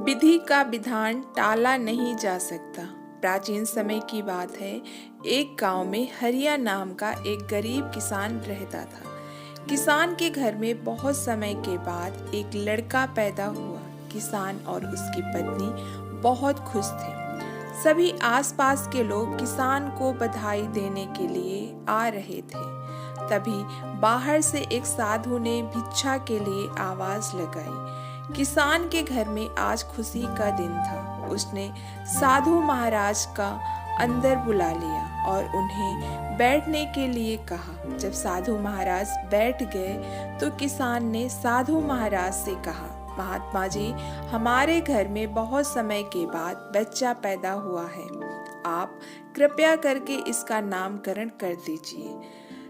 विधि का विधान टाला नहीं जा सकता। प्राचीन समय की बात है। एक गांव में हरिया नाम का एक गरीब किसान रहता था। किसान के घर में बहुत समय के बाद एक लड़का पैदा हुआ। किसान और उसकी पत्नी बहुत खुश थे। सभी आसपास के लोग किसान को बधाई देने के लिए आ रहे थे। तभी बाहर से एक साधु ने भिक्षा के लिए आवाज लगाई। किसान के घर में आज खुशी का दिन था। उसने साधु महाराज का अंदर बुला लिया और उन्हें बैठने के लिए कहा। जब साधु महाराज बैठ गए तो किसान ने साधु महाराज से कहा, महात्मा जी, हमारे घर में बहुत समय के बाद बच्चा पैदा हुआ है। आप कृपया करके इसका नामकरण कर दीजिए।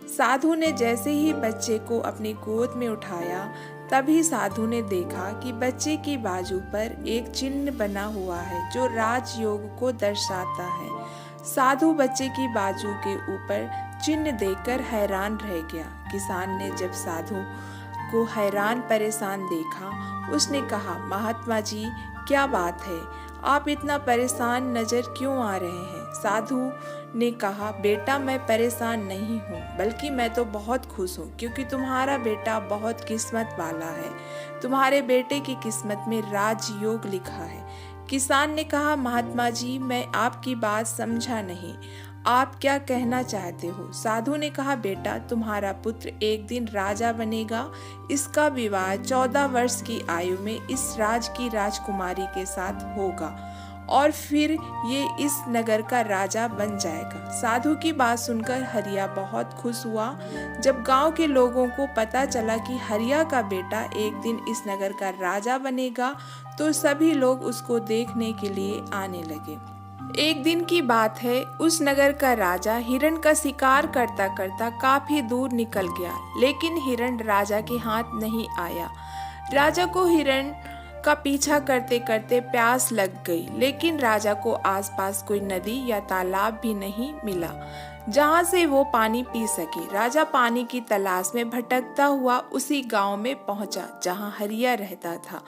साधु ने जैसे ही बच्चे को अपनी गोद में उठाया, तभी साधु ने देखा कि बच्चे की बाजू पर एक चिन्ह बना हुआ है जो राजयोग को दर्शाता है। साधु बच्चे की बाजू के ऊपर चिन्ह देखकर हैरान रह गया। किसान ने जब साधु को हैरान परेशान देखा, उसने कहा, महात्मा जी, क्या बात है? आप इतना परेशान नजर क्यों आ रहे हैं? साधु ने कहा, बेटा, मैं परेशान नहीं हूँ, बल्कि मैं तो बहुत खुश हूँ क्योंकि तुम्हारा बेटा बहुत किस्मत वाला है। तुम्हारे बेटे की किस्मत में राजयोग लिखा है। किसान ने कहा, महात्मा जी, मैं आपकी बात समझा नहीं। आप क्या कहना चाहते हो? साधु ने कहा, बेटा, तुम्हारा पुत्र एक दिन राजा बनेगा। इसका विवाह 14 वर्ष की आयु में इस राज की राजकुमारी के साथ होगा और फिर ये इस नगर का राजा बन जाएगा। साधु की बात सुनकर हरिया बहुत खुश हुआ। जब गांव के लोगों को पता चला कि हरिया का बेटा एक दिन इस नगर का राजा बनेगा, तो सभी लोग उसको देखने के लिए आने लगे। एक दिन की बात है। उस नगर का राजा हिरण का शिकार करता करता काफी दूर निकल गया, लेकिन हिरण राजा के हाथ नहीं आया। राजा को हिरण का पीछा करते करते प्यास लग गई, लेकिन राजा को आसपास कोई नदी या तालाब भी नहीं मिला जहां से वो पानी पी सके। राजा पानी की तलाश में भटकता हुआ उसी गांव में पहुंचा जहां हरिया रहता था।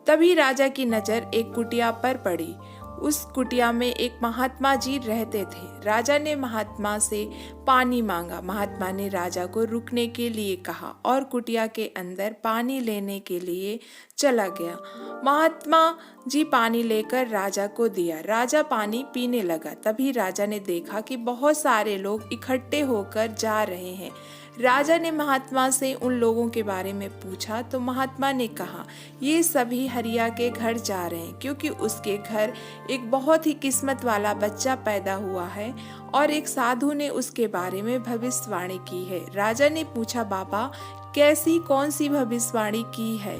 तभी राजा की नजर एक कुटिया पर पड़ी। उस कुटिया में एक महात्मा जी रहते थे। राजा ने महात्मा से पानी मांगा। महात्मा ने राजा को रुकने के लिए कहा और कुटिया के अंदर पानी लेने के लिए चला गया। महात्मा जी पानी लेकर राजा को दिया। राजा पानी पीने लगा। तभी राजा ने देखा कि बहुत सारे लोग इकट्ठे होकर जा रहे हैं। राजा ने महात्मा से उन लोगों के बारे में पूछा तो महात्मा ने कहा, ये सभी हरिया के घर जा रहे हैं क्योंकि उसके घर एक बहुत ही किस्मत वाला बच्चा पैदा हुआ है और एक साधु ने उसके बारे में भविष्यवाणी की है। राजा ने पूछा, बाबा, कैसी कौन सी भविष्यवाणी की है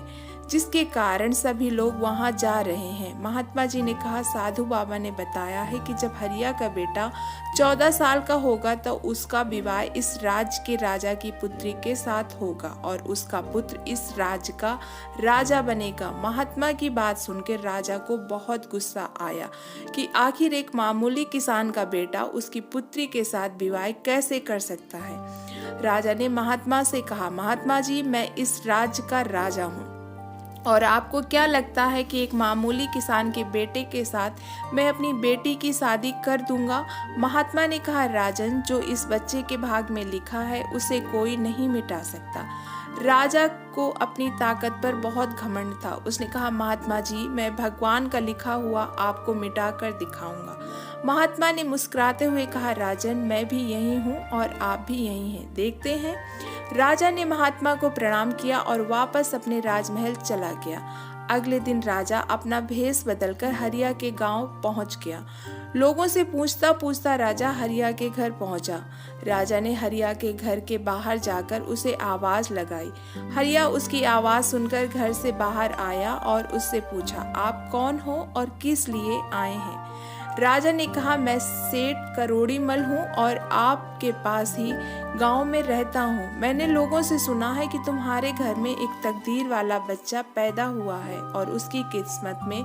जिसके कारण सभी लोग वहां जा रहे हैं? महात्मा जी ने कहा, साधु बाबा ने बताया है कि जब हरिया का बेटा 14 साल का होगा तो उसका विवाह इस राज्य के राजा की पुत्री के साथ होगा और उसका पुत्र इस राज्य का राजा बनेगा। महात्मा की बात सुनकर राजा को बहुत गुस्सा आया कि आखिर एक मामूली किसान का बेटा उसकी पुत्री के साथ विवाह कैसे कर सकता है। राजा ने महात्मा से कहा, महात्मा जी, मैं इस राज्य का राजा हूँ और आपको क्या लगता है कि एक मामूली किसान के बेटे के साथ मैं अपनी बेटी की शादी कर दूंगा? महात्मा ने कहा, राजन, जो इस बच्चे के भाग में लिखा है उसे कोई नहीं मिटा सकता। राजा को अपनी ताकत पर बहुत घमंड था। उसने कहा, महात्मा जी, मैं भगवान का लिखा हुआ आपको मिटा कर दिखाऊंगा। महात्मा ने मुस्कुराते हुए कहा, राजन, मैं भी यही हूँ और आप भी यही हैं, देखते हैं। राजा ने महात्मा को प्रणाम किया और वापस अपने राजमहल चला गया। अगले दिन राजा अपना भेष बदलकर हरिया के गांव पहुंच गया। लोगों से पूछता पूछता राजा हरिया के घर पहुंचा। राजा ने हरिया के घर के बाहर जाकर उसे आवाज लगाई। हरिया उसकी आवाज सुनकर घर से बाहर आया और उससे पूछा, आप कौन हो और किस लिए आए हैं? राजा ने कहा, मैं सेठ करोड़ीमल हूँ और आप आपके पास ही गांव में रहता हूँ। मैंने लोगों से सुना है कि तुम्हारे घर में एक तकदीर वाला बच्चा पैदा हुआ है और उसकी किस्मत में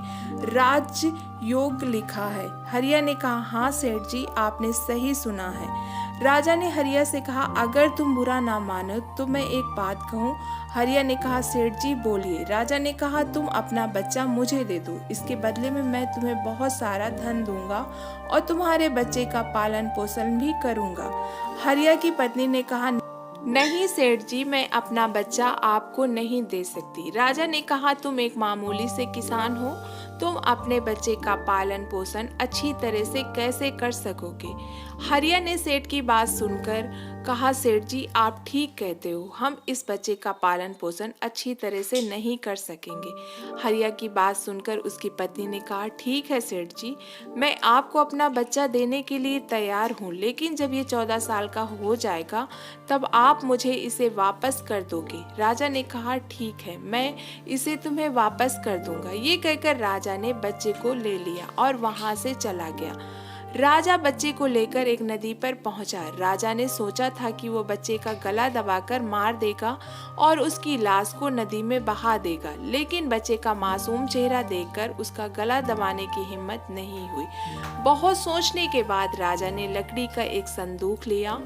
राज योग लिखा है। हरिया ने कहा, हाँ सेठ जी, आपने सही सुना है। राजा ने हरिया से कहा, अगर तुम बुरा ना मानो तो मैं एक बात कहूँ। हरिया ने कहा, सेठ जी बोलिए। राजा ने कहा, तुम अपना बच्चा मुझे दे दो, इसके बदले में मैं तुम्हें बहुत सारा धन दूंगा और तुम्हारे बच्चे का पालन पोषण भी करूंगा। हरिया की पत्नी ने कहा, नहीं सेठ जी, मैं अपना बच्चा आपको नहीं दे सकती। राजा ने कहा, तुम एक मामूली से किसान हो, तुम अपने बच्चे का पालन पोषण अच्छी तरह से कैसे कर सकोगे। हरिया ने सेठ की बात सुनकर कहा, सेठ जी आप ठीक कहते हो, हम इस बच्चे का पालन पोषण अच्छी तरह से नहीं कर सकेंगे। हरिया की बात सुनकर उसकी पत्नी ने कहा, ठीक है सेठ जी, मैं आपको अपना बच्चा देने के लिए तैयार हूँ, लेकिन जब ये 14 साल का हो जाएगा तब आप मुझे इसे वापस कर दोगे। राजा ने कहा, ठीक है, मैं इसे तुम्हें वापस कर दूंगा। ये कहकर राजा ने बच्चे को ले लिया और वहां से चला गया। राजा बच्चे को लेकर एक नदी पर पहुंचा। राजा ने सोचा था कि वो बच्चे का गला दबाकर मार देगा और उसकी लाश को नदी में बहा देगा, लेकिन बच्चे का मासूम चेहरा देखकर उसका गला दबाने की हिम्मत नहीं हुई। बहुत सोचने के बाद राजा ने लकड़ी का एक संदूक लिया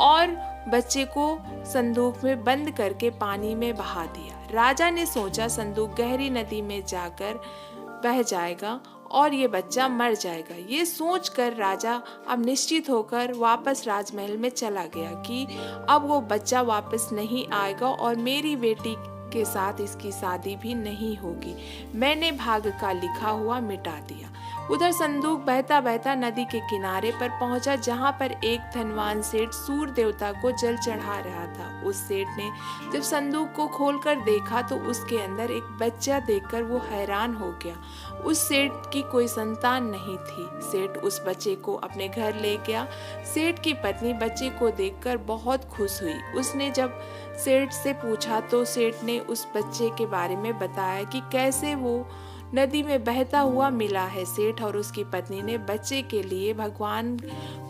और बच्चे को संदूक में बंद करके पानी में बहा दिया। राजा ने सोचा संदूक गहरी नदी में जाकर बह जाएगा और ये बच्चा मर जाएगा। ये सोचकर राजा अब निश्चित होकर वापस राजमहल में चला गया कि अब वो बच्चा वापस नहीं आएगा और मेरी बेटी के साथ इसकी शादी भी नहीं होगी। मैंने भाग्य का लिखा हुआ मिटा दिया। उधर संदूक बहता बहता नदी के किनारे पर पहुंचा, जहां पर एक धनवान सेठ सूर्य देवता को जल चढ़ा रहा था। उस सेठ ने जब संदूक को खोलकर देखा तो उसके अंदर एक बच्चा देखकर वो हैरान हो गया। उस सेठ की कोई संतान नहीं थी। सेठ उस बच्चे को अपने घर ले गया। सेठ की पत्नी बच्चे को देखकर बहुत खुश हुई। उसने जब सेठ से पूछा तो सेठ ने उस बच्चे के बारे में बताया कि कैसे वो नदी में बहता हुआ मिला है। सेठ और उसकी पत्नी ने बच्चे के लिए भगवान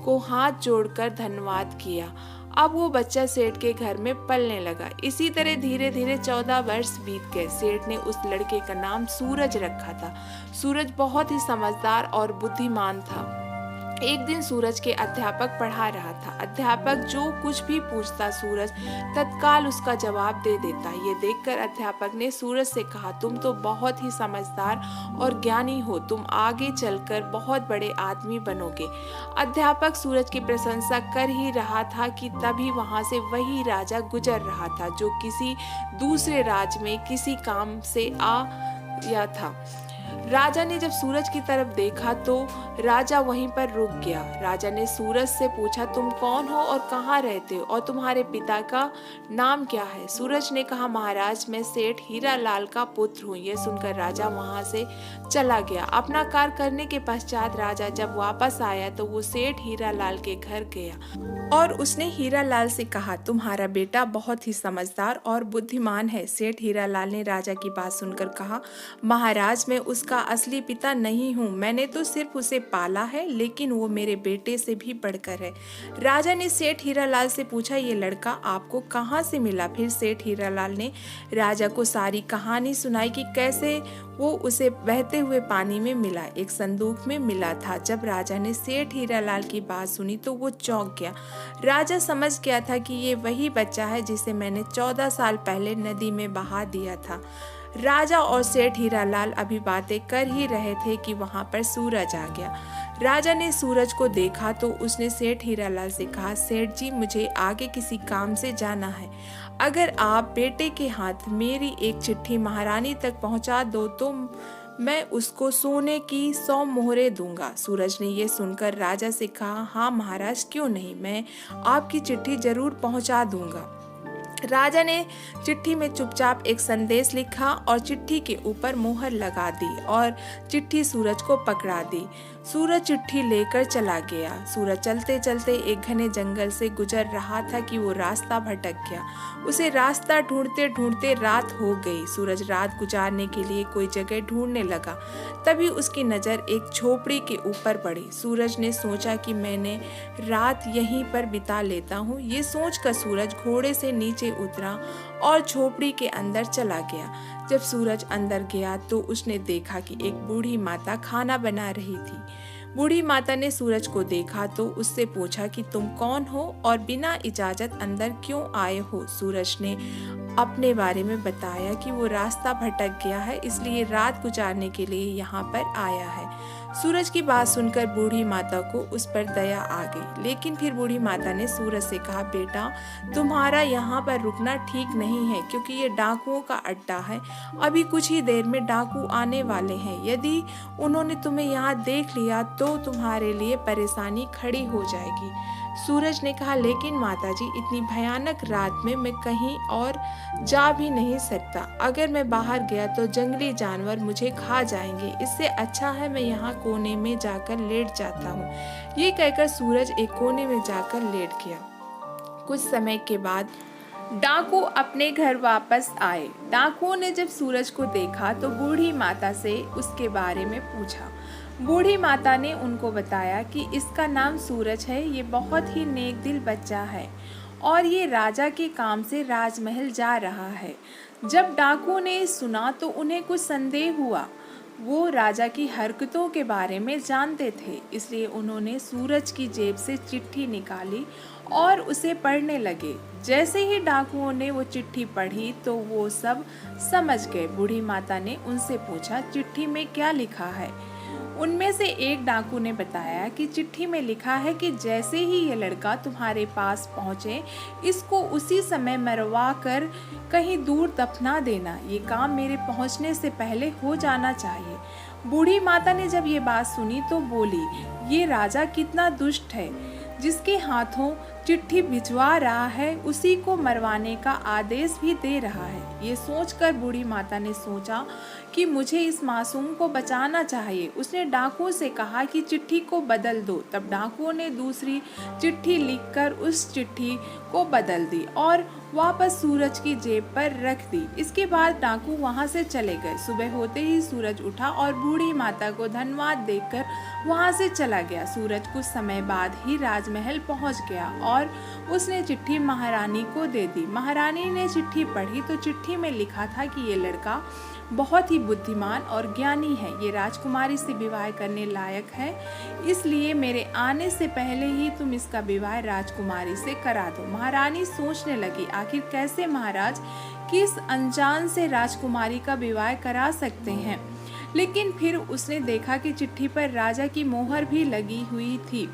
को हाथ जोड़कर धन्यवाद किया। अब वो बच्चा सेठ के घर में पलने लगा। इसी तरह धीरे धीरे 14 वर्ष बीत गए। सेठ ने उस लड़के का नाम सूरज रखा था। सूरज बहुत ही समझदार और बुद्धिमान था। एक दिन सूरज के अध्यापक पढ़ा रहा था। अध्यापक जो कुछ भी पूछता सूरज तत्काल उसका जवाब दे देता। ये देखकर अध्यापक ने सूरज से कहा, तुम तो बहुत ही समझदार और ज्ञानी हो, तुम आगे चलकर बहुत बड़े आदमी बनोगे। अध्यापक सूरज की प्रशंसा कर ही रहा था कि तभी वहां से वही राजा गुजर रहा था जो किसी दूसरे राज्य में किसी काम से आया था। राजा ने जब सूरज की तरफ देखा तो राजा वहीं पर रुक गया। राजा ने सूरज से पूछा, तुम कौन हो और कहाँ रहते हो और तुम्हारे पिता का नाम क्या है। सूरज ने कहा, महाराज मैं सेठ हीरा लाल का पुत्र हूँ। यह सुनकर राजा वहां से चला गया। अपना कार्य करने के पश्चात राजा जब वापस आया तो वो सेठ हीरा लाल के घर गया और उसने हीरा लाल से कहा, तुम्हारा बेटा बहुत ही समझदार और बुद्धिमान है। सेठ हीरा लाल ने राजा की बात सुनकर कहा, महाराज मैं उसका असली पिता नहीं हूँ, मैंने तो सिर्फ उसे पाला है, लेकिन वो मेरे बेटे से भी बढ़कर है। राजा ने सेठ हीरालाल से पूछा, ये लड़का आपको कहाँ से मिला। फिर सेठ हीरालाल ने राजा को सारी कहानी सुनाई कि कैसे वो उसे बहते हुए पानी में मिला, एक संदूक में मिला था। जब राजा ने सेठ हीरालाल की बात सुनी तो वो चौंक गया। राजा समझ गया था कि ये वही बच्चा है जिसे मैंने 14 साल पहले नदी में बहा दिया था। राजा और सेठ हीरालाल अभी बातें कर ही रहे थे कि वहां पर सूरज आ गया। राजा ने सूरज को देखा तो उसने सेठ हीरालाल से कहा, सेठ जी मुझे आगे किसी काम से जाना है, अगर आप बेटे के हाथ मेरी एक चिट्ठी महारानी तक पहुंचा दो तो मैं उसको सोने की 100 मोहरें दूंगा। सूरज ने यह सुनकर राजा से कहा, हाँ महाराज क्यों नहीं, मैं आपकी चिट्ठी जरूर पहुंचा दूंगा। राजा ने चिट्ठी में चुपचाप एक संदेश लिखा और चिट्ठी के ऊपर मोहर लगा दी और चिट्ठी सूरज को पकड़ा दी। सूरज चिट्ठी लेकर चला गया। सूरज चलते चलते एक घने जंगल से गुजर रहा था कि वो रास्ता भटक गया। उसे रास्ता ढूंढते ढूंढते रात हो गई। सूरज रात गुजारने के लिए कोई जगह ढूंढने लगा। तभी उसकी नज़र एक झोपड़ी के ऊपर पड़ी। सूरज ने सोचा कि मैंने रात यहीं पर बिता लेता हूँ। ये सोचकर सूरज घोड़े से नीचे उतरा और झोपड़ी के अंदर चला गया। जब सूरज अंदर गया तो उसने देखा कि एक बूढ़ी माता खाना बना रही थी। बूढ़ी माता ने सूरज को देखा तो उससे पूछा कि तुम कौन हो और बिना इजाजत अंदर क्यों आए हो। सूरज ने अपने बारे में बताया कि वो रास्ता भटक गया है, इसलिए रात गुजारने के लिए यहाँ पर आया है। सूरज की बात सुनकर बूढ़ी माता को उस पर दया आ गई, लेकिन फिर बूढ़ी माता ने सूरज से कहा, बेटा तुम्हारा यहाँ पर रुकना ठीक नहीं है, क्योंकि ये डाकुओं का अड्डा है। अभी कुछ ही देर में डाकू आने वाले हैं। यदि उन्होंने तुम्हें यहाँ देख लिया तो तुम्हारे लिए परेशानी खड़ी हो जाएगी। सूरज ने कहा, लेकिन माताजी इतनी भयानक रात में मैं कहीं और जा भी नहीं सकता। अगर मैं बाहर गया तो जंगली जानवर मुझे खा जाएंगे। इससे अच्छा है मैं यहाँ कोने में जाकर लेट जाता हूँ। ये कहकर सूरज एक कोने में जाकर लेट गया। कुछ समय के बाद डाकू अपने घर वापस आए। डाकुओं ने जब सूरज को देखा तो बूढ़ी माता से उसके बारे में पूछा। बूढ़ी माता ने उनको बताया कि इसका नाम सूरज है, ये बहुत ही नेक दिल बच्चा है और ये राजा के काम से राजमहल जा रहा है। जब डाकुओं ने सुना तो उन्हें कुछ संदेह हुआ। वो राजा की हरकतों के बारे में जानते थे, इसलिए उन्होंने सूरज की जेब से चिट्ठी निकाली और उसे पढ़ने लगे। जैसे ही डाकुओं ने वो चिट्ठी पढ़ी तो वो सब समझ गए। बूढ़ी माता ने उनसे पूछा, चिट्ठी में क्या लिखा है? उनमें से एक डाकू ने बताया कि चिट्ठी में लिखा है कि जैसे ही ये लड़का तुम्हारे पास पहुँचे, इसको उसी समय मरवा कर कहीं दूर दफना देना। ये काम मेरे पहुँचने से पहले हो जाना चाहिए। बूढ़ी माता ने जब ये बात सुनी तो बोली, ये राजा कितना दुष्ट है, जिसके हाथों चिट्ठी भिजवा रहा है उसी को मरवाने का आदेश भी दे रहा है। ये सोचकर बूढ़ी माता ने सोचा कि मुझे इस मासूम को बचाना चाहिए। उसने डाकुओं से कहा कि चिट्ठी को बदल दो। तब डाकुओं ने दूसरी चिट्ठी लिखकर उस चिट्ठी को बदल दी और वापस सूरज की जेब पर रख दी। इसके बाद डाकू वहां से चले गए। सुबह होते ही सूरज उठा और बूढ़ी माता को धन्यवाद देकर वहां से चला गया। सूरज कुछ समय बाद ही राजमहल पहुंच गया और उसने चिट्ठी महारानी को दे दी। महारानी ने चिट्ठी पढ़ी तो चिट्ठी में लिखा था कि ये लड़का बहुत ही बुद्धिमान और ज्ञानी है, ये राजकुमारी से विवाह करने लायक है, इसलिए मेरे आने से पहले ही तुम इसका विवाह राजकुमारी से करा दो। महारानी सोचने लगी, आखिर कैसे महाराज किस अनजान से राजकुमारी का विवाह करा सकते हैं। लेकिन फिर उसने देखा कि चिट्ठी पर राजा की मोहर भी लगी हुई थी,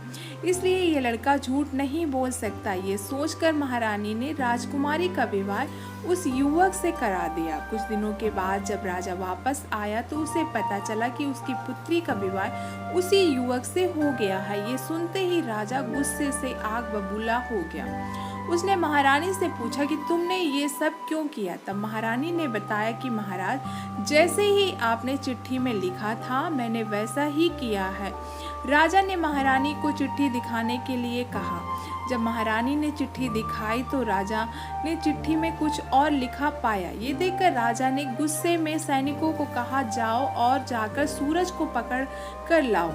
इसलिए ये लड़का झूठ नहीं बोल सकता। ये सोचकर महारानी ने राजकुमारी का विवाह उस युवक से करा दिया। कुछ दिनों के बाद जब राजा वापस आया तो उसे पता चला कि उसकी पुत्री का विवाह उसी युवक से हो गया है। ये सुनते ही राजा गुस्से से आग बबूला हो गया। उसने महारानी से पूछा कि तुमने ये सब क्यों किया। तब महारानी ने बताया कि महाराज, जैसे ही आपने चिट्ठी में लिखा था मैंने वैसा ही किया है। राजा ने महारानी को चिट्ठी दिखाने के लिए कहा। जब महारानी ने चिट्ठी दिखाई तो राजा ने चिट्ठी में कुछ और लिखा पाया। ये देखकर राजा ने गुस्से में सैनिकों को कहा, जाओ और जाकर सूरज को पकड़ कर लाओ।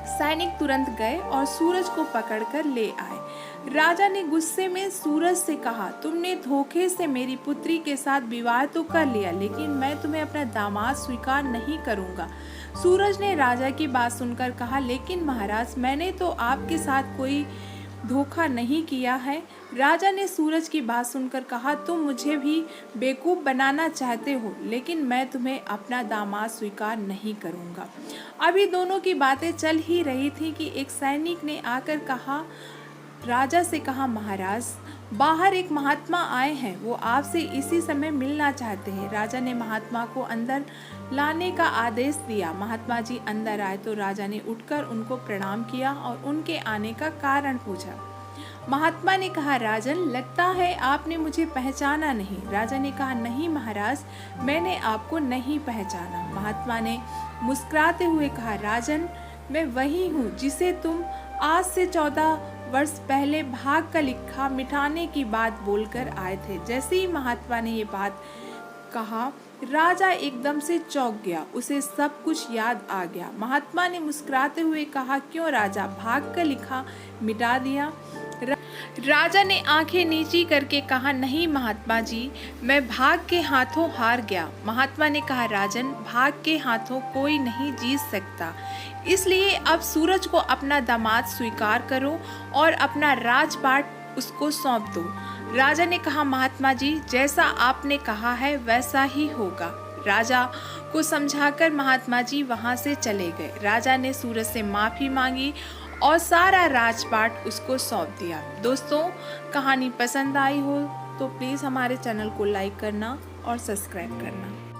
सैनिक तुरंत गए और सूरज को पकड़कर ले आए। राजा ने गुस्से में सूरज से कहा, तुमने धोखे से मेरी पुत्री के साथ विवाह तो कर लिया, लेकिन मैं तुम्हें अपना दामाद स्वीकार नहीं करूंगा। सूरज ने राजा की बात सुनकर कहा, लेकिन महाराज मैंने तो आपके साथ कोई धोखा नहीं किया है। राजा ने सूरज की बात सुनकर कहा, तुम मुझे भी बेवकूफ़ बनाना चाहते हो, लेकिन मैं तुम्हें अपना दामाद स्वीकार नहीं करूंगा। अभी दोनों की बातें चल ही रही थी कि एक सैनिक ने आकर कहा, राजा से कहा, महाराज बाहर एक महात्मा आए हैं, वो आपसे इसी समय मिलना चाहते हैं। राजा ने महात्मा को अंदर लाने का आदेश दिया। महात्मा जी अंदर आए तो राजा ने उठकर उनको प्रणाम किया और उनके आने का कारण पूछा। महात्मा ने कहा, राजन, लगता है आपने मुझे पहचाना नहीं। राजा ने कहा, नहीं महाराज, मैंने आपको नहीं पहचाना। महात्मा ने मुस्कुराते हुए कहा, राजन, मैं वही हूँ जिसे तुम आज से 14 वर्ष पहले भाग का लिखा मिटाने की बात बोलकर आए थे। जैसे ही महात्मा ने ये बात कहा, राजा एकदम से चौंक गया, उसे सब कुछ याद आ गया। महात्मा ने मुस्कुराते हुए कहा, क्यों राजा, भाग का लिखा मिटा दिया? राजा ने आंखें नीची करके कहा, नहीं महात्मा जी, मैं भाग के हाथों हार गया। महात्मा ने कहा, राजन, भाग के हाथों कोई नहीं जीत सकता, इसलिए अब सूरज को अपना दामाद स्वीकार करो और अपना राजपाट उसको सौंप दो। राजा ने कहा, महात्मा जी, जैसा आपने कहा है वैसा ही होगा। राजा को समझाकर महात्मा जी वहां से चले गए। राजा ने सूरज से माफी मांगी और सारा राजपाट उसको सौंप दिया। दोस्तों, कहानी पसंद आई हो तो प्लीज़ हमारे चैनल को लाइक करना और सब्सक्राइब करना।